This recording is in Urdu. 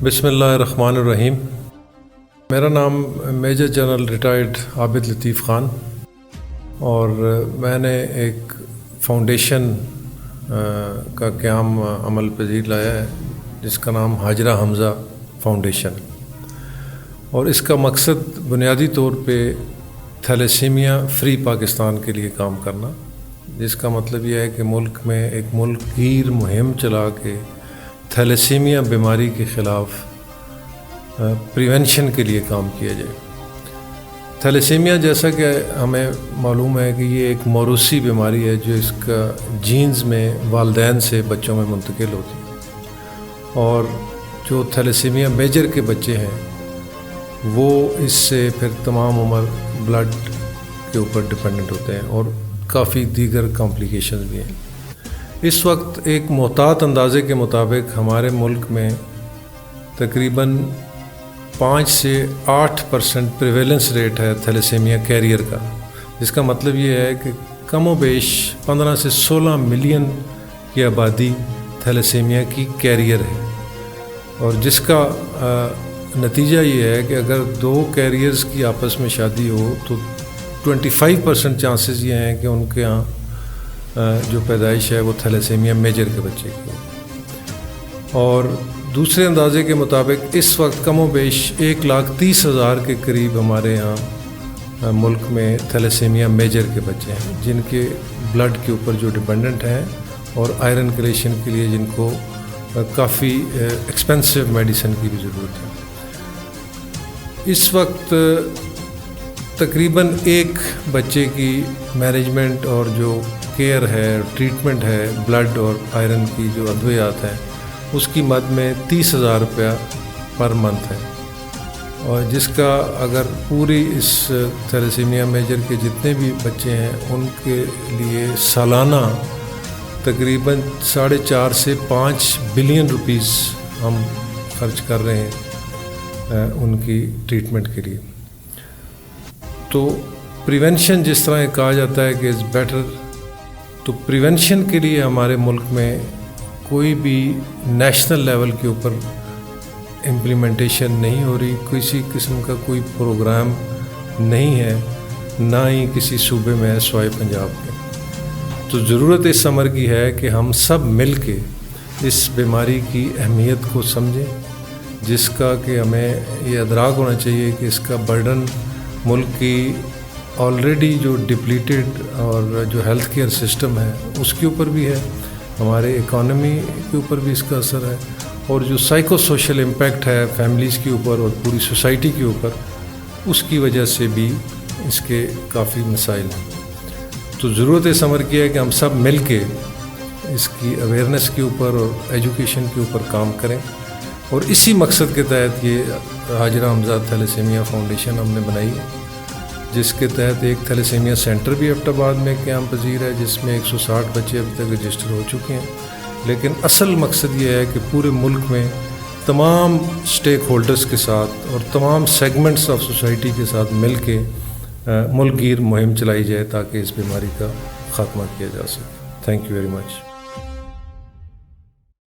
بسم اللہ الرحمن الرحیم۔ میرا نام میجر جنرل ریٹائرڈ عابد لطیف خان، اور میں نے ایک فاؤنڈیشن کا قیام عمل پذیر لایا ہے جس کا نام ہاجرہ حمزہ فاؤنڈیشن، اور اس کا مقصد بنیادی طور پہ تھیلیسیمیا فری پاکستان کے لیے کام کرنا، جس کا مطلب یہ ہے کہ ملک میں ایک ملک گیر مہم چلا کے تھیلیسیمیا بیماری کے خلاف پریونشن کے لیے کام کیا جائے۔ تھیلیسیمیا جیسا کہ ہمیں معلوم ہے کہ یہ ایک موروثی بیماری ہے جو اس کا جینز میں والدین سے بچوں میں منتقل ہوتی ہے، اور جو تھیلیسیمیا میجر کے بچے ہیں وہ اس سے پھر تمام عمر بلڈ کے اوپر ڈپینڈنٹ ہوتے ہیں، اور کافی دیگر کمپلیکیشنز بھی ہیں۔ اس وقت ایک محتاط اندازے کے مطابق ہمارے ملک میں تقریباً 5 سے 8% پریویلنس ریٹ ہے تھیلیسیمیا کیریئر کا، جس کا مطلب یہ ہے کہ کم و بیش 15 سے 16 ملین کی آبادی تھیلیسیمیا کی کیریئر ہے، اور جس کا نتیجہ یہ ہے کہ اگر 2 کیریئرز کی آپس میں شادی ہو تو 25% چانسز یہ ہیں کہ ان کے ہاں جو پیدائش ہے وہ تھیلیسیمیا میجر کے بچے کی ہو۔ اور دوسرے اندازے کے مطابق اس وقت کم و بیش 1,30,000 کے قریب ہمارے یہاں ملک میں تھیلیسیمیا میجر کے بچے ہیں، جن کے بلڈ کے اوپر جو ڈپینڈنٹ ہیں اور آئرن کلیشن کے لیے جن کو کافی ایکسپینسو میڈیسن کی بھی ضرورت ہے۔ اس وقت تقریباً ایک بچے کی مینجمنٹ اور جو کیئر ہے، ٹریٹمنٹ ہے، بلڈ اور آئرن کی جو ادویات ہیں، اس کی مد میں 30,000 روپیہ پر منتھ ہے، اور جس کا اگر پوری اس تھیلیسیمیا میجر کے جتنے بھی بچے ہیں ان کے لیے سالانہ تقریباً 4.5 سے 5 بلین روپیز ہم خرچ کر رہے ہیں ان کی ٹریٹمنٹ کے لیے۔ تو پریونشن جس طرح کہا جاتا ہے کہ از بیٹر، تو پریونشن کے لیے ہمارے ملک میں کوئی بھی نیشنل لیول کے اوپر امپلیمنٹیشن نہیں ہو رہی، کسی قسم کا کوئی پروگرام نہیں ہے، نہ ہی کسی صوبے میں ہے سوائے پنجاب کے۔ تو ضرورت اس امر کی ہے کہ ہم سب مل کے اس بیماری کی اہمیت کو سمجھیں، جس کا کہ ہمیں یہ ادراک ہونا چاہیے کہ اس کا برڈن ملک کی آلریڈی جو ڈپلیٹڈ اور جو ہیلتھ کیئر سسٹم ہے اس کے اوپر بھی ہے، ہمارے اکانومی کے اوپر بھی اس کا اثر ہے، اور جو سائیکو سوشل امپیکٹ ہے فیملیز کے اوپر اور پوری سوسائٹی کے اوپر، اس کی وجہ سے بھی اس کے کافی مسائل ہیں۔ تو ضرورت اس امر کی ہے کہ ہم سب مل کے اس کی اویئرنیس کے اوپر اور ایجوکیشن کے اوپر کام کریں، اور اسی مقصد کے تحت یہ ہاجرہ حمزہ تھیلیسیمیا فاؤنڈیشن ہم نے بنائی ہے، جس کے تحت ایک تھیلیسیمیا سینٹر بھی ایبٹ آباد میں قیام پذیر ہے، جس میں 160 بچے ابھی تک رجسٹر ہو چکے ہیں۔ لیکن اصل مقصد یہ ہے کہ پورے ملک میں تمام اسٹیک ہولڈرز کے ساتھ اور تمام سیگمنٹس آف سوسائٹی کے ساتھ مل کے ملک گیر مہم چلائی جائے تاکہ اس بیماری کا خاتمہ کیا جا سکے۔ Thank you very much.